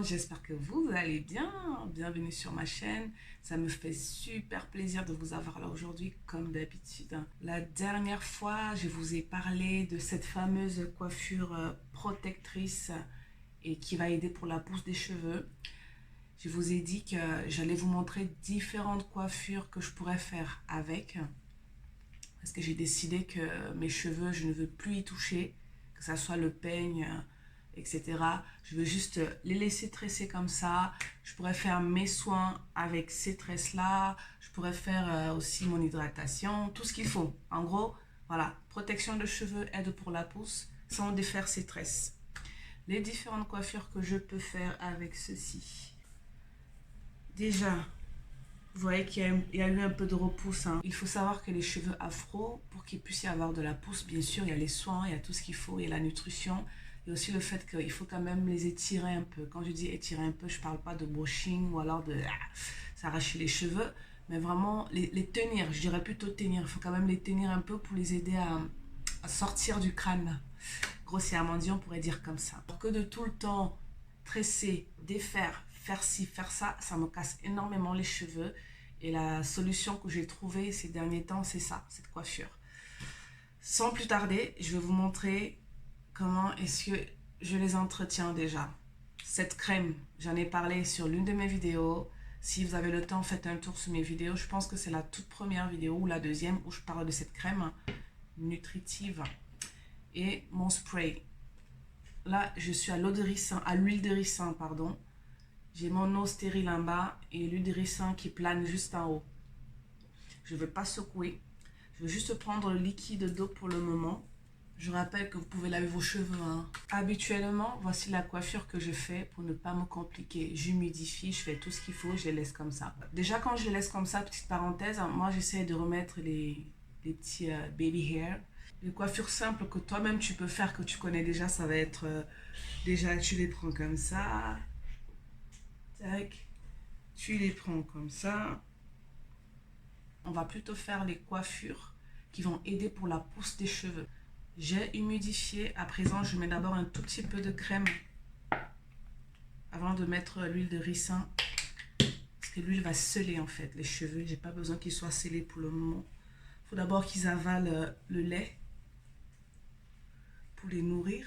monde, j'espère que vous allez bien. Bienvenue sur ma chaîne. Ça me fait super plaisir de vous avoir là aujourd'hui, comme d'habitude. La dernière fois, je vous ai parlé de cette fameuse coiffure protectrice et qui va aider pour la pousse des cheveux. Je vous ai dit que j'allais vous montrer différentes coiffures que je pourrais faire avec. Parce que j'ai décidé que mes cheveux, je ne veux plus y toucher, que ça soit le peigne, etc. Je veux juste les laisser tresser comme ça. Je pourrais faire mes soins avec ces tresses-là. Je pourrais faire aussi mon hydratation, tout ce qu'il faut. En gros, voilà, protection de cheveux, aide pour la pousse, sans défaire ces tresses. Les différentes coiffures que je peux faire avec ceci. Déjà, vous voyez qu'il y a eu un peu de repousse. Hein. Il faut savoir que les cheveux afro, pour qu'il puisse y avoir de la pousse, bien sûr, il y a les soins, il y a tout ce qu'il faut, il y a la nutrition. Il y a aussi le fait qu'il faut quand même les étirer un peu. Quand je dis étirer un peu, je ne parle pas de brushing ou alors de s'arracher les cheveux, mais vraiment les tenir. Je dirais plutôt tenir. Il faut quand même les tenir un peu pour les aider à sortir du crâne. Grossièrement dit, on pourrait dire comme ça. Pour que de tout le temps tresser, défaire, faire ci, faire ça, ça me casse énormément les cheveux. Et la solution que j'ai trouvée ces derniers temps, c'est ça, cette coiffure. Sans plus tarder, je vais vous montrer comment est-ce que je les entretiens déjà. Cette crème, j'en ai parlé sur l'une de mes vidéos. Si vous avez le temps, faites un tour sur mes vidéos. Je pense que c'est la toute première vidéo ou la deuxième où je parle de cette crème nutritive. Et mon spray. Là, je suis à l'huile de ricin, pardon. J'ai mon eau stérile en bas et l'huile de ricin qui plane juste en haut. Je ne vais pas secouer. Je vais juste prendre le liquide d'eau pour le moment. Je rappelle que vous pouvez laver vos cheveux. Hein. Habituellement, voici la coiffure que je fais pour ne pas me compliquer. J'humidifie, je fais tout ce qu'il faut, je les laisse comme ça. Déjà, quand je les laisse comme ça, petite parenthèse, moi j'essaie de remettre les petits baby hair. Une coiffure simple que toi-même tu peux faire, que tu connais déjà, ça va être... déjà, tu les prends comme ça. Tac. Tu les prends comme ça. On va plutôt faire les coiffures qui vont aider pour la pousse des cheveux. J'ai humidifié. À présent, je mets d'abord un tout petit peu de crème avant de mettre l'huile de ricin. Parce que l'huile va sceller en fait les cheveux. J'ai pas besoin qu'ils soient scellés pour le moment. Il faut d'abord qu'ils avalent le lait pour les nourrir.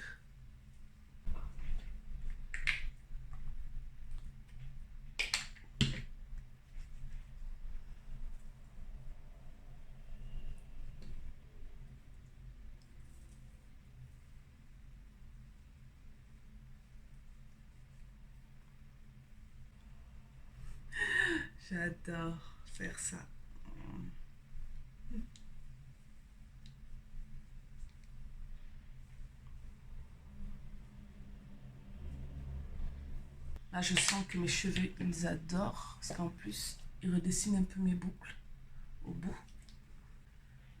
J'adore faire ça. Là, je sens que mes cheveux, ils adorent. Parce qu'en plus, ils redessinent un peu mes boucles au bout.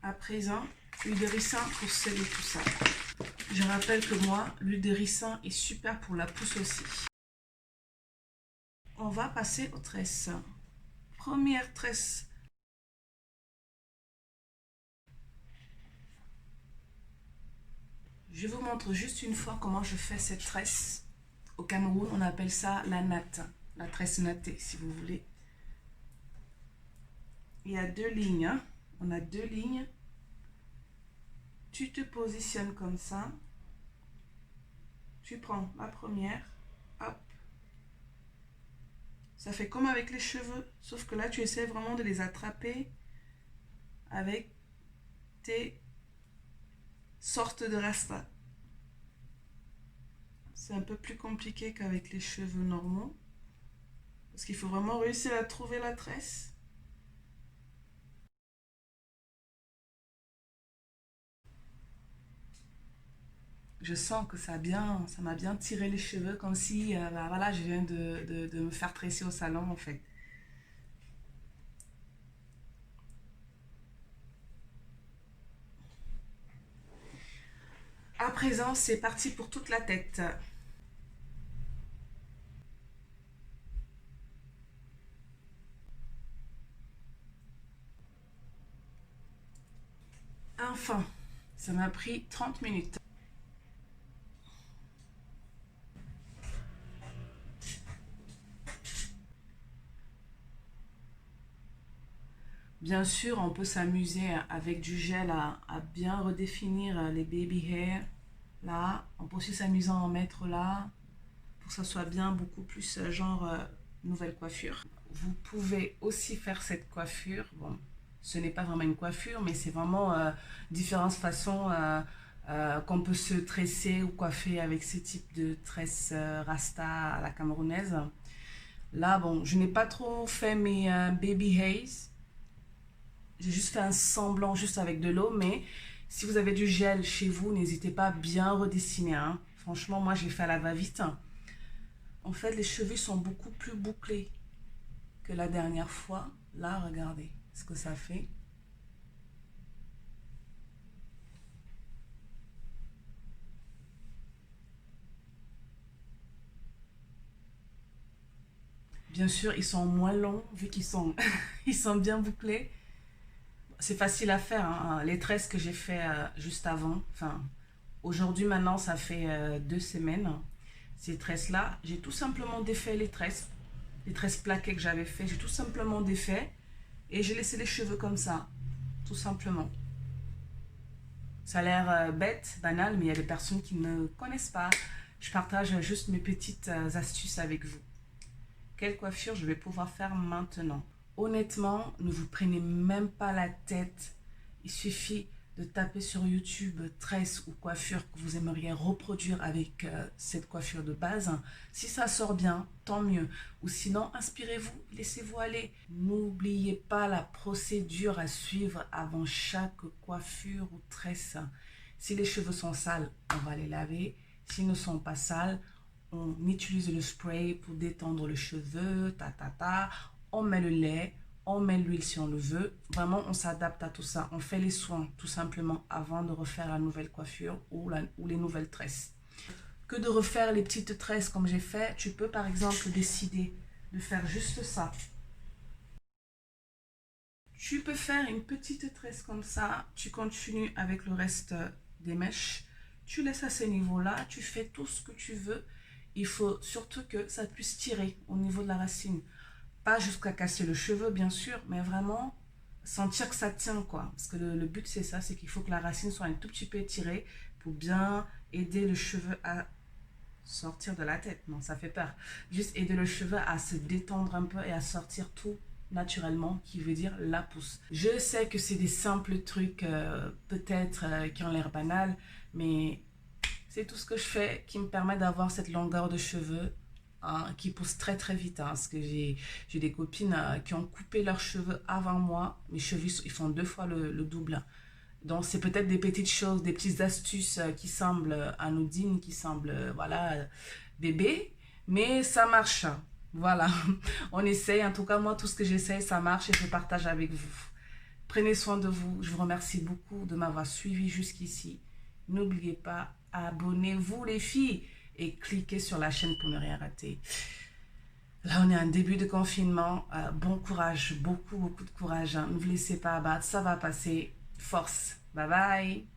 À présent, l'huile de ricin pour sceller tout ça. Je rappelle que moi, l'huile de ricin est super pour la pousse aussi. On va passer aux tresses. Première tresse. Je vous montre juste une fois comment je fais cette tresse. Au Cameroun, on appelle ça la natte. La tresse nattée, si vous voulez. Il y a deux lignes. Hein. On a deux lignes. Tu te positionnes comme ça. Tu prends la première. Hop. Ça fait comme avec les cheveux. Sauf que là, tu essaies vraiment de les attraper avec tes sortes de rastas. C'est un peu plus compliqué qu'avec les cheveux normaux. Parce qu'il faut vraiment réussir à trouver la tresse. Je sens que ça m'a bien tiré les cheveux, comme si bah, voilà, je viens de me faire tresser au salon en fait. À présent, c'est parti pour toute la tête. Enfin, ça m'a pris 30 minutes. Bien sûr, on peut s'amuser avec du gel à bien redéfinir les baby hair. Là, on peut aussi s'amuser à en mettre là pour que ça soit bien beaucoup plus nouvelle coiffure. Vous pouvez aussi faire cette coiffure. Bon, ce n'est pas vraiment une coiffure, mais c'est vraiment différentes façons qu'on peut se tresser ou coiffer avec ce type de tresse rasta à la camerounaise. Là, bon, je n'ai pas trop fait mes baby hairs. J'ai juste fait un semblant juste avec de l'eau, mais si vous avez du gel chez vous, n'hésitez pas à bien redessiner, hein. Franchement, moi, j'ai fait à la va-vite. En fait, les cheveux sont beaucoup plus bouclés que la dernière fois. Là, regardez ce que ça fait. Bien sûr, ils sont moins longs vu qu'ils sont, ils sont bien bouclés. C'est facile à faire, hein. Les tresses que j'ai fait juste avant, enfin, aujourd'hui maintenant, ça fait 2 semaines. Ces tresses-là, j'ai tout simplement défait les tresses plaquées que j'avais fait, j'ai tout simplement défait et j'ai laissé les cheveux comme ça, tout simplement. Ça a l'air bête, banal, mais il y a des personnes qui ne connaissent pas. Je partage juste mes petites astuces avec vous. Quelle coiffure je vais pouvoir faire maintenant? Honnêtement, ne vous prenez même pas la tête. Il suffit de taper sur YouTube tresse ou coiffure que vous aimeriez reproduire avec cette coiffure de base. Si ça sort bien, tant mieux. Ou sinon, inspirez-vous, laissez-vous aller. N'oubliez pas la procédure à suivre avant chaque coiffure ou tresse. Si les cheveux sont sales, on va les laver. S'ils ne sont pas sales, on utilise le spray pour détendre le cheveu, on met le lait, on met l'huile si on le veut. Vraiment, on s'adapte à tout ça. On fait les soins tout simplement avant de refaire la nouvelle coiffure ou les nouvelles tresses. Que de refaire les petites tresses comme j'ai fait, tu peux par exemple décider de faire juste ça. Tu peux faire une petite tresse comme ça, tu continues avec le reste des mèches, tu laisses à ce niveau-là, tu fais tout ce que tu veux. Il faut surtout que ça puisse tirer au niveau de la racine. Pas jusqu'à casser le cheveu, bien sûr, mais vraiment sentir que ça tient, quoi. Parce que le but, c'est ça, c'est qu'il faut que la racine soit un tout petit peu étirée pour bien aider le cheveu à sortir de la tête. Non, ça fait peur. Juste aider le cheveu à se détendre un peu et à sortir tout naturellement, qui veut dire la pousse. Je sais que c'est des simples trucs, peut-être, qui ont l'air banals, mais c'est tout ce que je fais qui me permet d'avoir cette longueur de cheveux, hein, qui pousse très très vite, hein, parce que j'ai des copines qui ont coupé leurs cheveux avant moi. Mes cheveux, ils font 2 fois le double. Donc, c'est peut-être des petites choses, des petites astuces qui semblent anodines, qui semblent, voilà, bébé, mais ça marche. Voilà, on essaye. En tout cas, moi, tout ce que j'essaye, ça marche et je partage avec vous. Prenez soin de vous. Je vous remercie beaucoup de m'avoir suivi jusqu'ici. N'oubliez pas, abonnez-vous les filles et cliquez sur la chaîne pour ne rien rater. Là, on est en début de confinement. Bon courage, beaucoup, beaucoup de courage, hein. Ne vous laissez pas abattre, ça va passer. Force. Bye bye.